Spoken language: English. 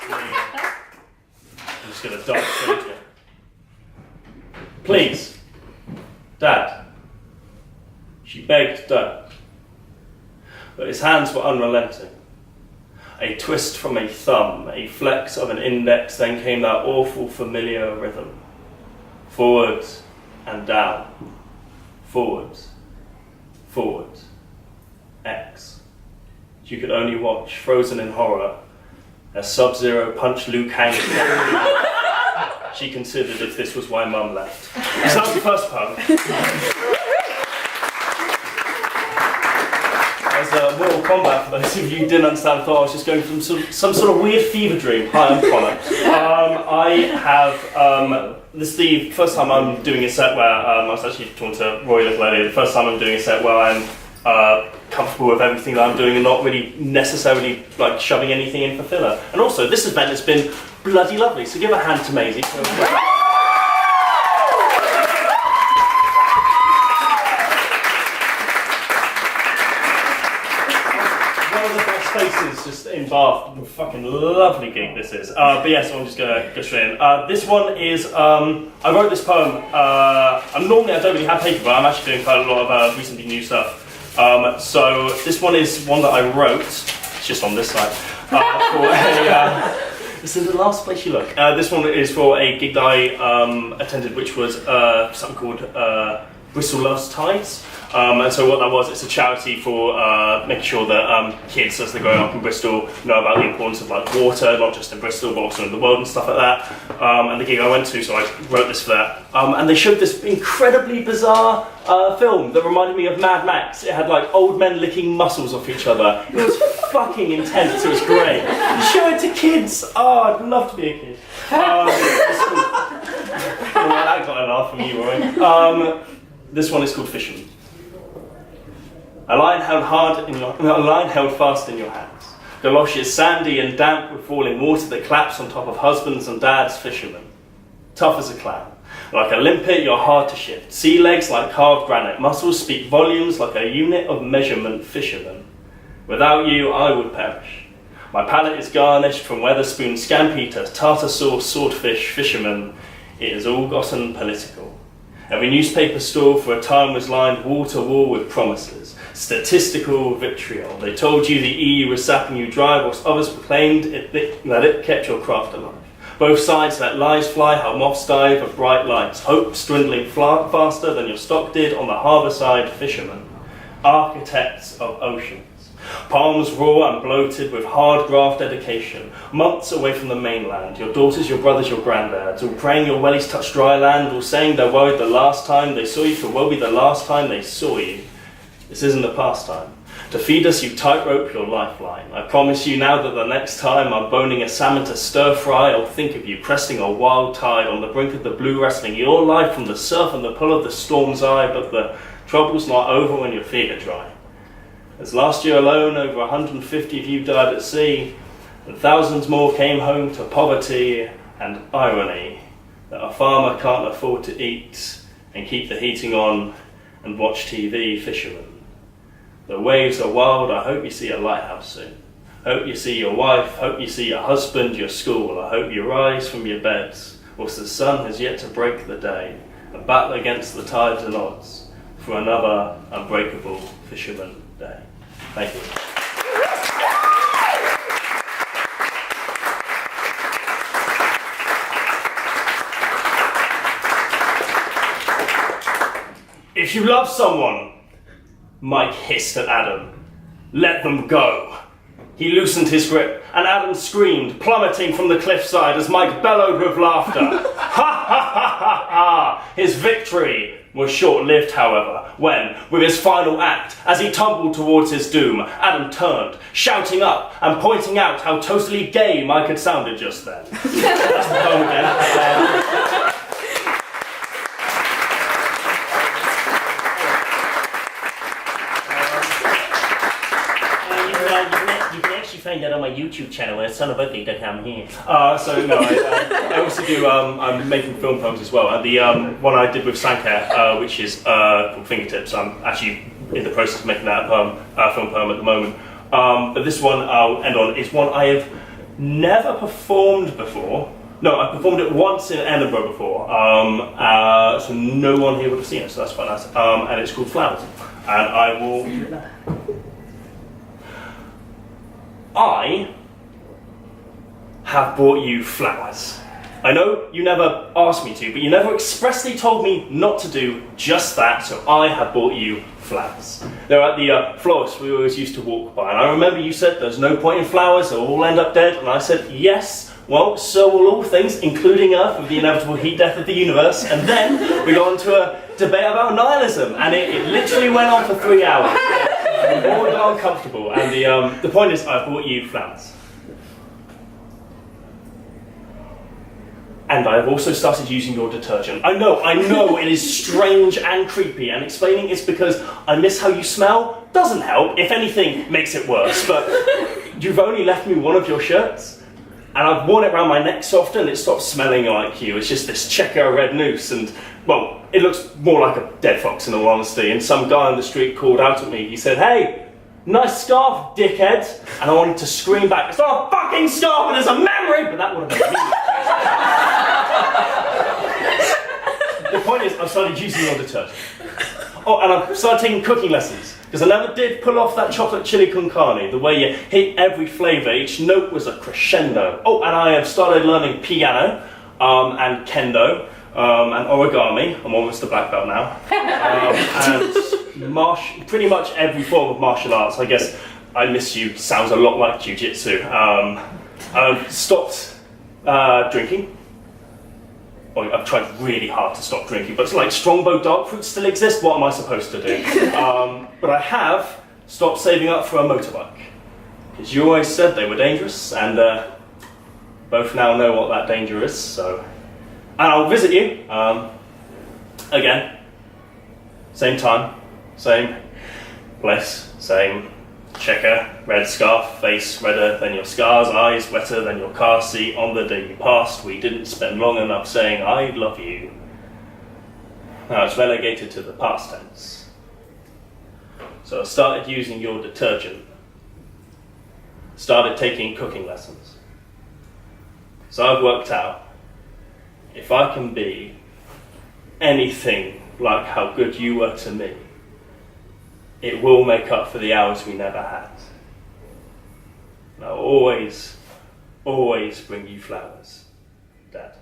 I'm just going to dive straight into it. Please, Dad. She begged, don't. But his hands were unrelenting. A twist from a thumb, a flex of an index, then came that awful familiar rhythm. Forwards and down. Forwards. Forwards. X. You could only watch, frozen in horror, as Sub-Zero punched Luke hanging. She considered if this was why Mum left. So that was the first poem. As Mortal Kombat, for those of you who didn't understand, I thought I was just going from some sort of weird fever dream. Hi, I'm Connor. I have, this is the first time I'm doing a set where, I was actually talking to Roy a little earlier, the first time I'm doing a set where I'm comfortable with everything that I'm doing and not really necessarily like shoving anything in for filler. And also, this event has been bloody lovely, so give a hand to Maisie. Faces just in Bath, fucking lovely gig this is. But yeah, so I'm just gonna go straight in. This one is, I wrote this poem, normally I don't really have paper, but I'm actually doing quite a lot of recently new stuff. So this one is one that I wrote, it's just on this side, this is the last place you look. This one is for a gig that I attended, which was something called Bristol Loves Tides. And so what that was, it's a charity for making sure that kids, as they're growing up in Bristol, know about the importance of like water, not just in Bristol, but also in the world and stuff like that. And the gig I went to, so I wrote this for that. And they showed this incredibly bizarre film that reminded me of Mad Max. It had like old men licking muscles off each other. It was fucking intense, it was great. Show it to kids! Oh, I'd love to be a kid. That got a laugh from you, Roy. This one is called Fisherman. A line held fast in your hands. Galoshes sandy and damp with falling water that claps on top of husbands and dads, fishermen. Tough as a clam. Like a limpet, you're hard to shift. Sea legs like carved granite. Muscles speak volumes like a unit of measurement, fisherman. Without you, I would perish. My palate is garnished from Weatherspoon, scampi to tartar sauce, swordfish, fisherman. It is all gotten political. Every newspaper store for a time was lined wall to wall with promises. Statistical vitriol. They told you the EU was sapping you dry, whilst others proclaimed that it kept your craft alive. Both sides let lies fly, how moths dive of bright lights. Hopes dwindling faster than your stock did on the harbour side, fishermen. Architects of oceans. Palms raw and bloated with hard graft dedication. Months away from the mainland. Your daughters, your brothers, your granddads, all praying your wellies touch dry land, all saying they're worried the last time they saw you could well be the last time they saw you. This isn't a pastime. To feed us, you tightrope your lifeline. I promise you now that the next time I'm boning a salmon to stir fry, I'll think of you cresting a wild tide on the brink of the blue, wrestling your life from the surf and the pull of the storm's eye, but the trouble's not over when your feet are dry. As last year alone, over 150 of you died at sea, and thousands more came home to poverty and irony that a farmer can't afford to eat and keep the heating on and watch TV, fishermen. The waves are wild, I hope you see a lighthouse soon. Hope you see your wife, hope you see your husband, your school. I hope you rise from your beds, whilst the sun has yet to break the day, and battle against the tides and odds for another unbreakable fisherman day. Thank you. If you love someone, Mike hissed at Adam, let them go. He loosened his grip, and Adam screamed, plummeting from the cliffside as Mike bellowed with laughter. Ha ha ha ha ha! His victory was short-lived, however, when, with his final act, as he tumbled towards his doom, Adam turned, shouting up and pointing out how totally gay Mike had sounded just then. That's the poem again. You can actually find that on my YouTube channel at sonofugly.com here. I also do, I'm making film poems as well. And the one I did with Sankar, which is called Fingertips, I'm actually in the process of making that film poem at the moment. But this one I'll end on is one I have never performed before. No, I performed it once in Edinburgh before, so no one here would have seen it, so that's quite nice. And it's called Flowers, and I will do it now. I have brought you flowers. I know you never asked me to, but you never expressly told me not to do just that, so I have brought you flowers. They're at the florist we always used to walk by, and I remember you said there's no point in flowers, they'll all end up dead, and I said yes. Well, so will all things, including Earth, with the inevitable heat death of the universe. And then we got into a debate about nihilism, and it literally went on for 3 hours. All got uncomfortable, and the point is, I brought you flowers. And I have also started using your detergent. I know, it is strange and creepy, and explaining it's because I miss how you smell doesn't help. If anything, makes it worse. But you've only left me one of your shirts. And I've worn it around my neck so often, it stopped smelling like you. It's just this checker red noose, and, well, it looks more like a dead fox in all honesty. And some guy on the street called out at me. He said, "Hey, nice scarf, dickhead." And I wanted to scream back, "It's not a fucking scarf, it is a memory!" But that would have been me. The point is, I've started using your detergent. Oh, and I've started taking cooking lessons. Because I never did pull off that chocolate chili con carne, the way you hit every flavour, each note was a crescendo. Oh, and I have started learning piano, and kendo, and origami. I'm almost a black belt now. And pretty much every form of martial arts. I guess I Miss You sounds a lot like jiu-jitsu. I've stopped drinking. Well, I've tried really hard to stop drinking, but it's like Strongbow dark fruits still exist, what am I supposed to do? But I have stopped saving up for a motorbike, because you always said they were dangerous, and both now know what that danger is, so... And I'll visit you, again, same time, same place, same checker, red scarf, face redder than your scars, eyes wetter than your car seat. On the day you passed, we didn't spend long enough saying I love you. Now it's relegated to the past tense. So I started using your detergent. Started taking cooking lessons. So I've worked out, if I can be anything like how good you were to me, it will make up for the hours we never had. And I'll always, always bring you flowers, Dad.